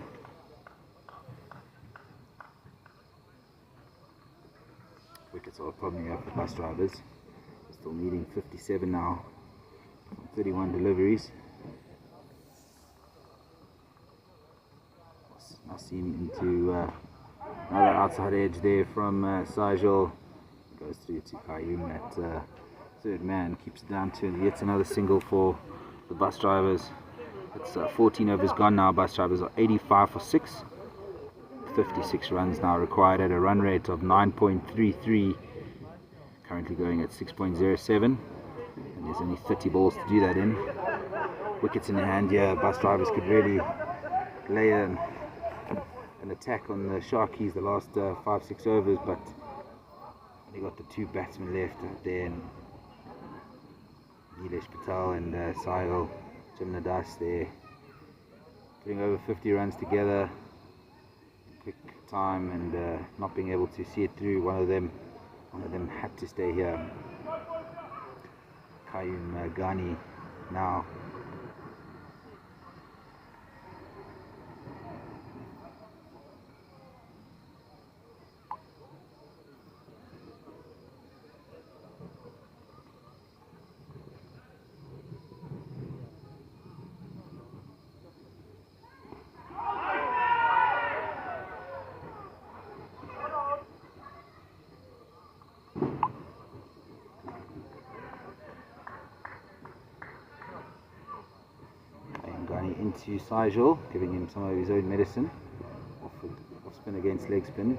Wickets are probably up for Busdrivers. Still needing 57 now from 31 deliveries. Now seen into another outside edge there from Sajal. Goes through to Qayyum at third man, keeps it down to yet another single for the Busdrivers. It's 14 overs gone now. Busdrivers are 85 for 6. 56 runs now required at a run rate of 9.33. Currently going at 6.07. And there's only 30 balls to do that in. Wickets in the hand here. Busdrivers could really lay an attack on the Sharkies the last 5-6 overs, but they got the 2 batsmen left out there, and Nilesh Patel and Sahil Jamnadas there, putting over 50 runs together. Quick time and not being able to see it through. One of them had to stay here. Qayyum Ghani now. Into Sijal, giving him some of his own medicine. Off spin against leg spin.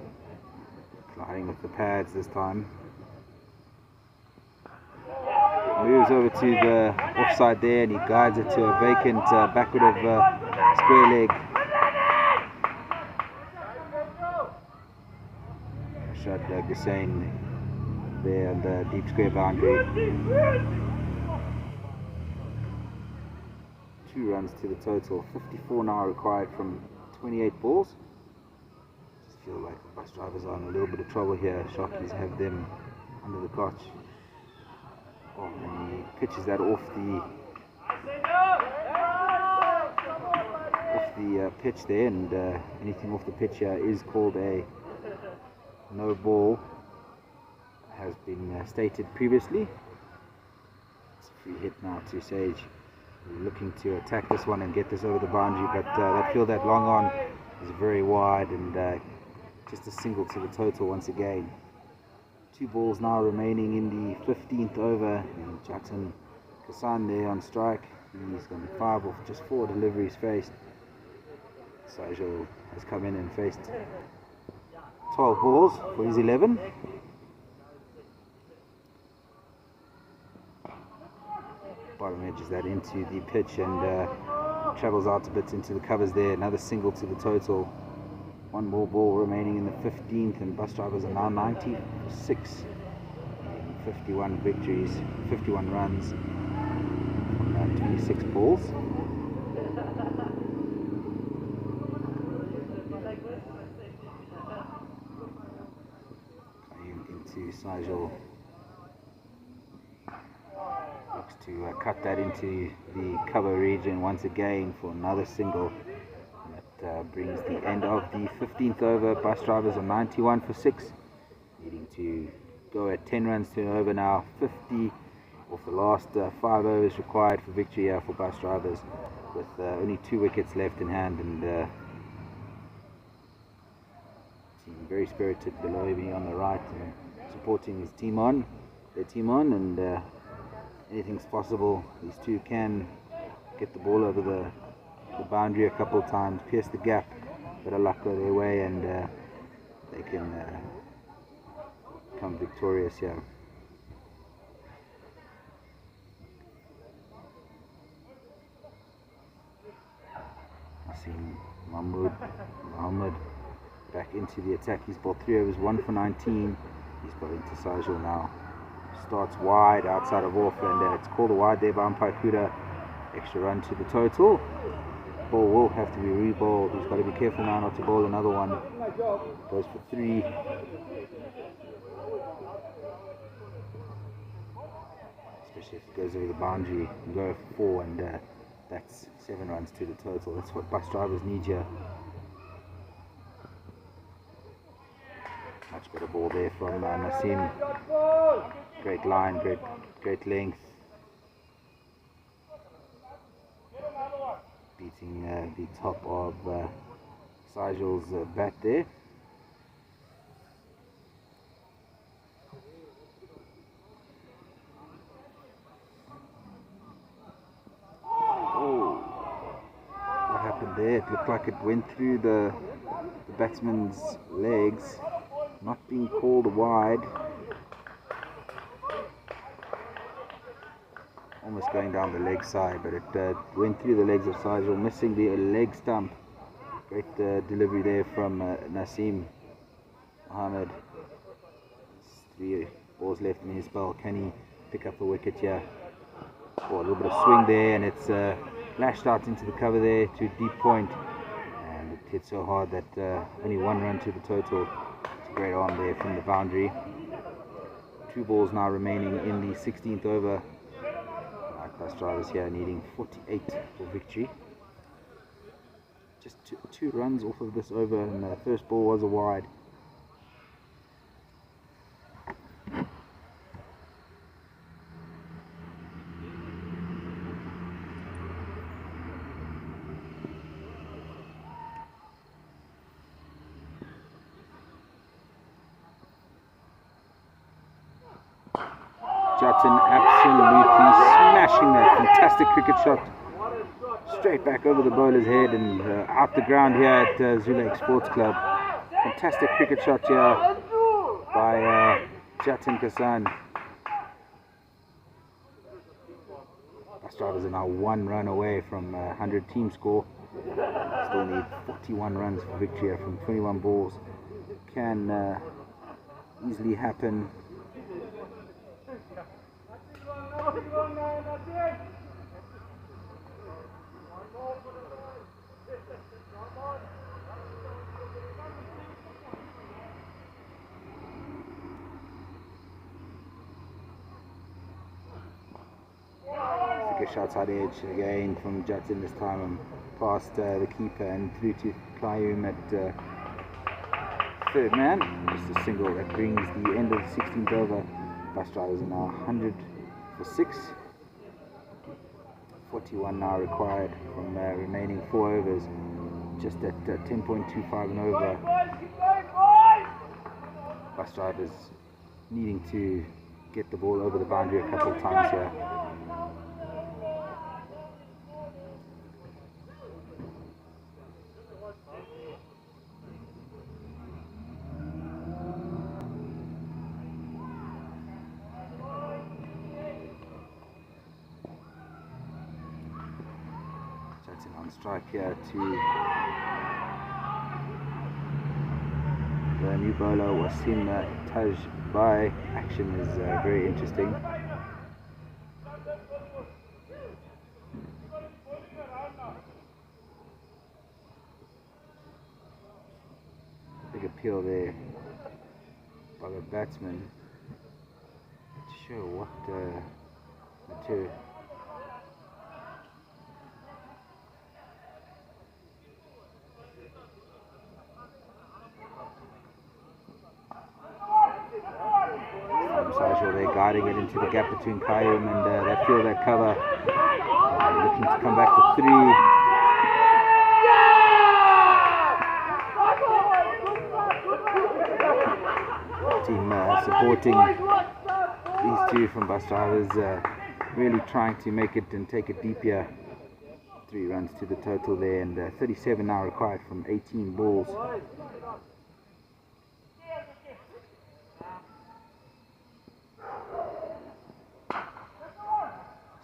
Gliding with the pads this time. Moves over to the offside there, and he guides it to a vacant backward of square leg. Rashad Gussain there on the deep square boundary. 2 runs to the total. 54 now required from 28 balls. Just feel like the Busdrivers are in a little bit of trouble here. Sharkies have them under the clutch. Oh, and he pitches that off the pitch there, and anything off the pitch here is called a no ball. Has been stated previously. It's a free hit now to Sage. Looking to attack this one and get this over the boundary, but that field that long on is very wide, and just a single to the total once again. 2 balls now remaining in the 15th over, and Jatin Hassan there on strike. He's gone 5 off just 4 deliveries faced. Sajal has come in and faced 12 balls for his 11. bottom edges that into the pitch and travels out a bit into the covers there. Another single to the total. One more ball remaining in the 15th, and Busdrivers are now 96. 51 victories, 51 runs from 26 balls. Into Sajal. Looks to cut that into the cover region once again for another single. That brings the end of the 15th over. Busdrivers are 91 for 6, needing to go at 10 runs to an over now. 50 off the last 5 overs required for victory here for Busdrivers, with only 2 wickets left in hand, and team very spirited below me on the right and supporting their team on, and anything's possible. These two can get the ball over the boundary a couple of times, pierce the gap, bit of luck go their way, and they can come victorious here. I see Mohammed back into the attack. He's bowled 3 overs, 1 for 19. He's bowled into Sajal now. Starts wide outside of off, and it's called a wide there by umpire Kuda. Extra run to the total. Ball will have to be re-bowled. He's got to be careful now not to bowl another one. Goes for 3. Especially if it goes over the boundary, and go for 4, and that's 7 runs to the total. That's what Busdrivers need here. Much better ball there from Nasim. Great line, great length. Beating the top of Sajal's bat there. Oh, what happened there? It looked like it went through the batsman's legs, not being called wide. Almost going down the leg side, but it went through the legs of Sajal, missing the leg stump. Great delivery there from Nasim Mohammed. 3 balls left in his spell. Can he pick up the wicket here? Oh, a little bit of swing there, and it's lashed out into the cover there to deep point, and it hit so hard that only 1 run to the total. It's a great arm there from the boundary. 2 balls now remaining in the 16th over. Busdrivers here needing 48 for victory. Just two runs off of this over, and the first ball was a wide. Jatin absolutely smashing that fantastic cricket shot straight back over the bowler's head and out the ground here at Zulek Sports Club. Fantastic cricket shot here by Jatin Kasan. Busdrivers are now 1 run away from 100 team score. Still need 41 runs for victory from 21 balls. Can easily happen. Shots out edge again from Jatin, this time past the keeper and through to Clayum at third man. Just a single that brings the end of the 16th over. Busdrivers are now 100 for 6. 41 now required from remaining 4 overs. Just at 10.25 and over. Busdrivers needing to get the ball over the boundary a couple of times here. Captain on strike here to the new bowler Wasim Taj Bai. Action is very interesting. Big appeal there by the batsman. Not sure what material. They're guiding it into the gap between Qayyum and they feel that cover. Looking to come back for 3. Team supporting these two from Busdrivers, really trying to make it and take it deep here. 3 runs to the total there, and 37 now required from 18 balls.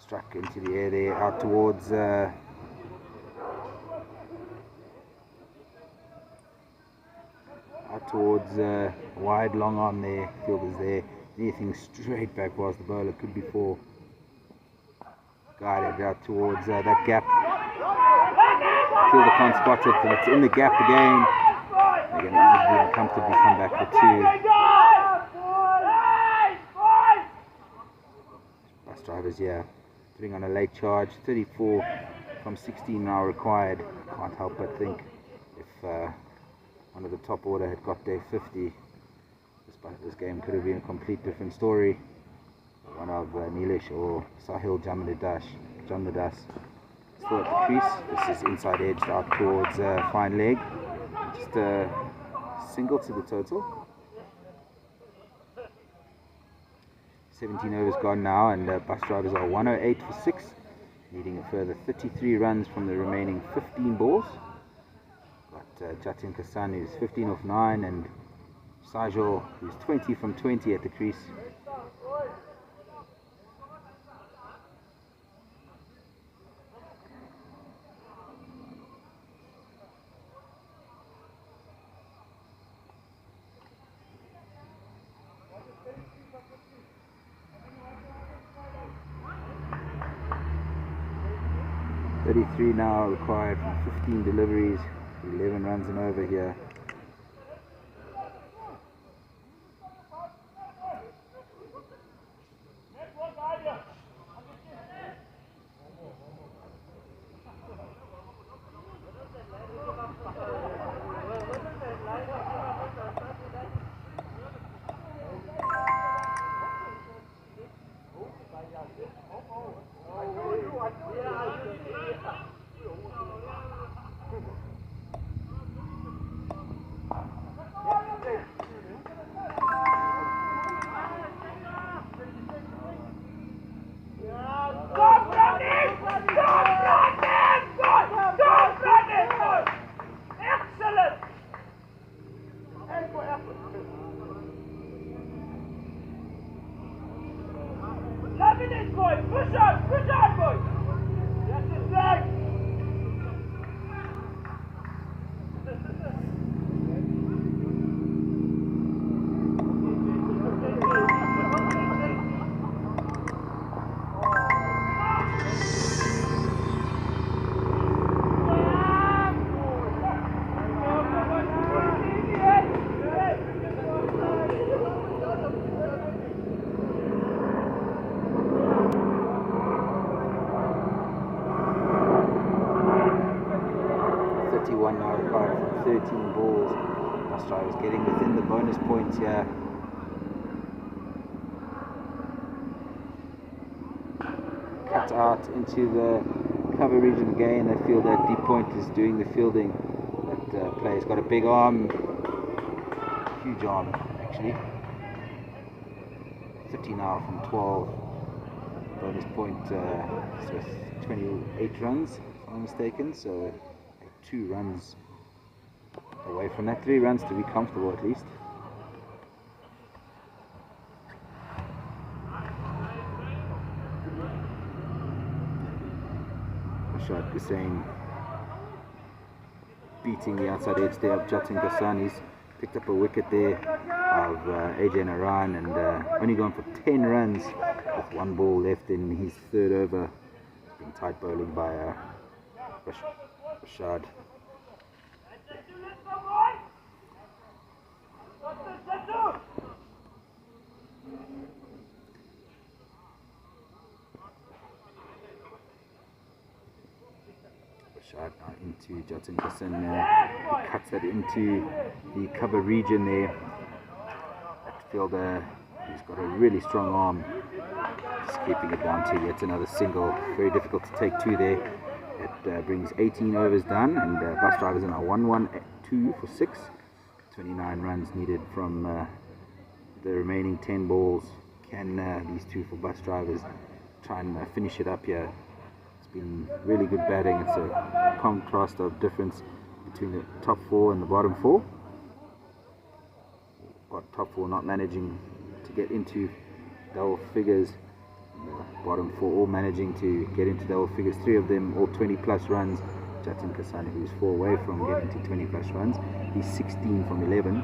Struck into the air there, out towards wide long arm there. Fielder's there. Anything straight back past the bowler could be 4. Guided out towards that gap. Fielder can't spot it, and it's in the gap again. They're going to easily and comfortably come back for 2. Busdrivers, yeah, putting on a late charge. 34 from 16 now required. Can't help but think if one of the top order had got their 50, this game could have been a complete different story. One of Nilesh or Sahil Jamnadas. Still at the crease. This is inside edge out towards fine leg. Just a single to the total. 17 overs gone now, and Busdrivers are 108 for 6, needing a further 33 runs from the remaining 15 balls. Got Jatin Kassan, who's 15 off 9, and Sajal, who's 20 from 20 at the crease. .33 now required from 15 deliveries, 11 runs and over here. Now required from 13 balls. Busdrivers getting within the bonus points here. Cut out into the cover region again. They feel that deep point is doing the fielding. That player's got a big arm, huge arm actually. 30 now from 12. Bonus point, so 28 runs if I'm mistaken. So 2 runs away from that, 3 runs to be comfortable at least. Rashad Hussain beating the outside edge there of Jatin Kassan. He's picked up a wicket there of AJ Naran, and only gone for 10 runs with 1 ball left in his 3rd over. It's been tight bowling by Rashad. Rashad now into Jatin Kassan. He cuts that into the cover region there. That fielder, he's got a really strong arm. Just keeping it down to yet another single. Very difficult to take 2 there. It brings 18 overs done, and Busdrivers are now 1-1-2 for 6. 29 runs needed from the remaining 10 balls. Can these 2 for Busdrivers try and finish it up here? It's been really good batting. It's a contrast of difference between the top 4 and the bottom 4. Top 4 not managing to get into double figures. The bottom 4 all managing to get into double figures. 3 of them all 20 plus runs. Jatin Kassan, who's 4 away from getting to 20 plus runs, he's 16 from 11.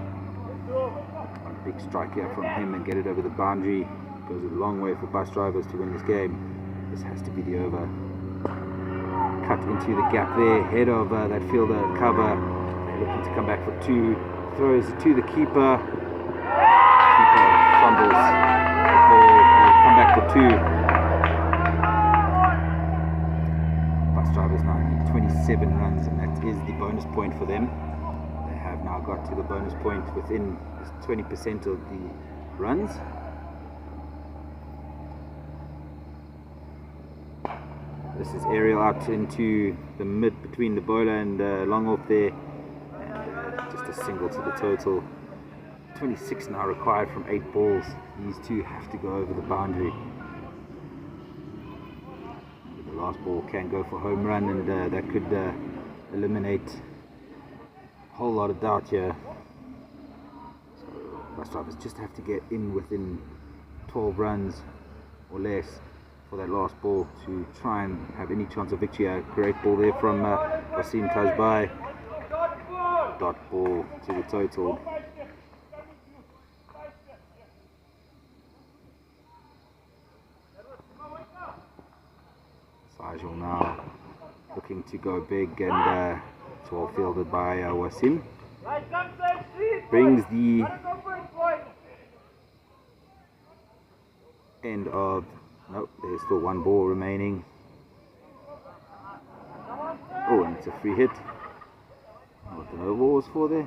A big strike here from him and get it over the boundary. Goes a long way for Busdrivers to win this game. This has to be the over. Cut into the gap there, head of that fielder cover. They're looking to come back for 2. Throws it to the keeper. Keeper fumbles the ball. They'll come back for 2. Busdrivers now need 27 runs, and that is the bonus point for them. They have now got to the bonus point within 20% of the runs. This is aerial out into the mid between the bowler and long off there, and just a single to the total. 26 now required from 8 balls. These 2 have to go over the boundary. The last ball can go for home run, and that could eliminate a whole lot of doubt here. So Busdrivers just have to get in within 12 runs or less for that last ball to try and have any chance of victory. A great ball there from Wasim Tajbai. Dot ball to the total. Sajal now looking to go big, and it's well fielded by Wasim. Brings the end of... Nope, there's still 1 ball remaining. Oh, and it's a free hit. What the no ball was for there.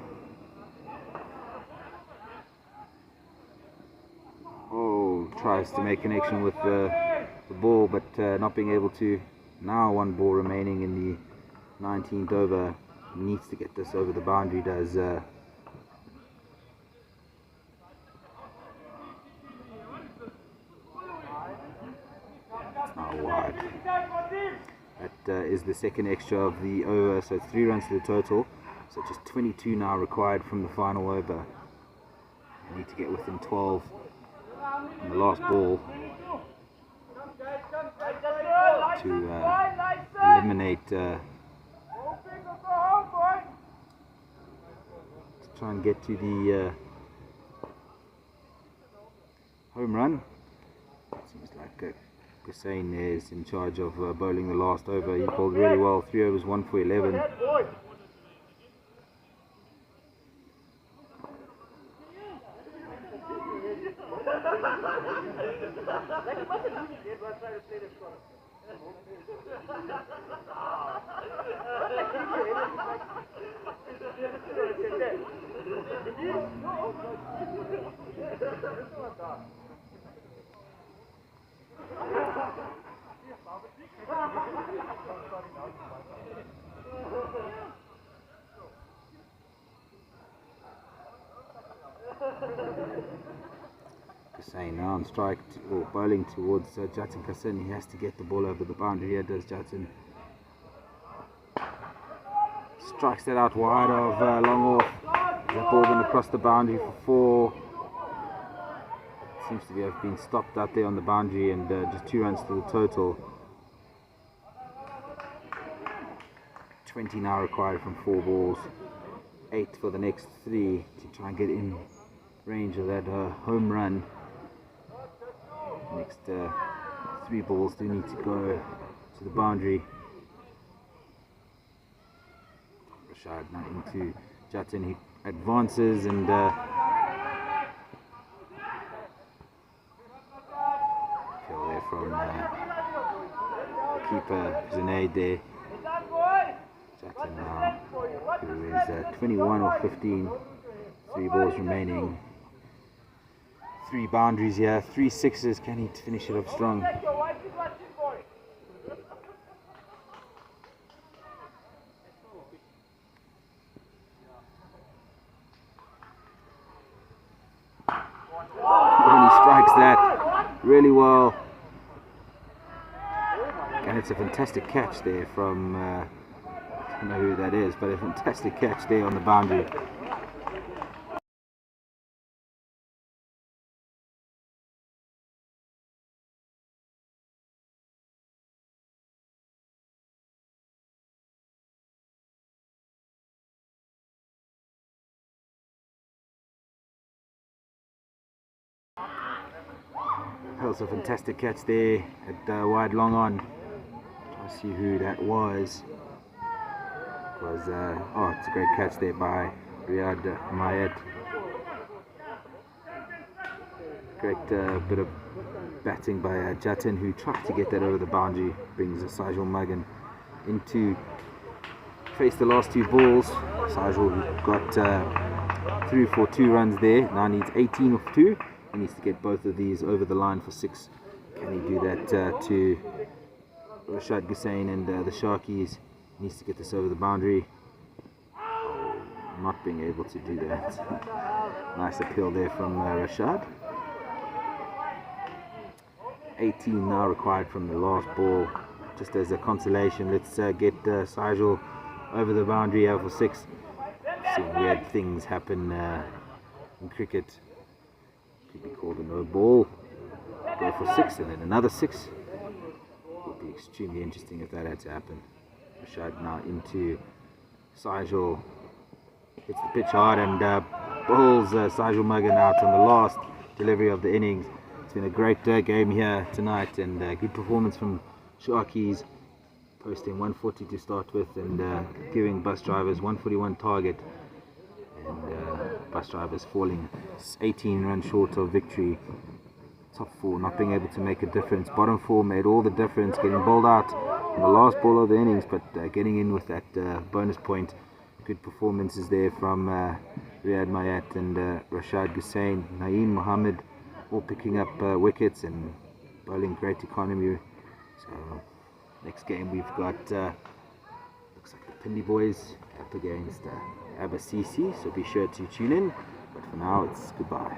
Oh, tries to make connection with the ball, but not being able to. Now 1 ball remaining in the 19th over. Needs to get this over the boundary, does wide. That is the second extra of the over, so 3 runs to the total. So just 22 now required from the final over. You need to get within 12 on the last ball to eliminate, to try and get to the home run. Seems like Hussein is in charge of bowling the last over. He bowled really well. 3 overs, 1 for 11. Hussein now on strike, or bowling towards Jatin Kassan. He has to get the ball over the boundary here, does Jatin. Strikes that out wide of long off. That ball going across the boundary for 4. Seems to have been stopped out there on the boundary, and just 2 runs to the total. 20 now required from 4 balls, 8 for the next 3 to try and get in range of that home run. Next 3 balls do need to go to the boundary. Rashad now into Jatin, he advances and kill there from the keeper Zunaid there. Jatin now, who is 21 or 15, 3 balls remaining. 3 boundaries here, 3 sixes. Can he finish it up strong? And he strikes that really well. And it's a fantastic catch there from, I don't know who that is, but a fantastic catch there on the boundary. That was a fantastic catch there at wide long on. Trying to see who that was. It was oh, it's a great catch there by Riyad Mayed. Great bit of batting by Jatin, who tried to get that over the boundary. Brings Sajal Magan into face the last 2 balls. Sajal got through for 2 runs there. Now needs 18 of 2. He needs to get both of these over the line for 6. Can he do that to Rashad Hussain and the Sharkies? He needs to get this over the boundary. Not being able to do that. Nice appeal there from Rashad. 18 now required from the last ball. Just as a consolation, let's get Sajal over the boundary for 6. Seeing weird things happen in cricket. Could be called a no ball. Go for 6 and then another 6. Would be extremely interesting if that had to happen. Rashad now into Sajal. Hits the pitch hard and bowls Sajal Magan out on the last delivery of the innings. It's been a great game here tonight, and good performance from Sharkies, posting 140 to start with and giving Busdrivers 141 target. And Busdrivers falling 18 runs short of victory. Top 4 not being able to make a difference. Bottom 4 made all the difference, getting bowled out in the last ball of the innings, but getting in with that bonus point. Good performances there from Riyad Mayat and Rashad Hussain. Naeem Mohammed all picking up wickets and bowling great economy. So next game we've got looks like the Pindi boys up against Abasisi, so be sure to tune in. But for now, it's goodbye.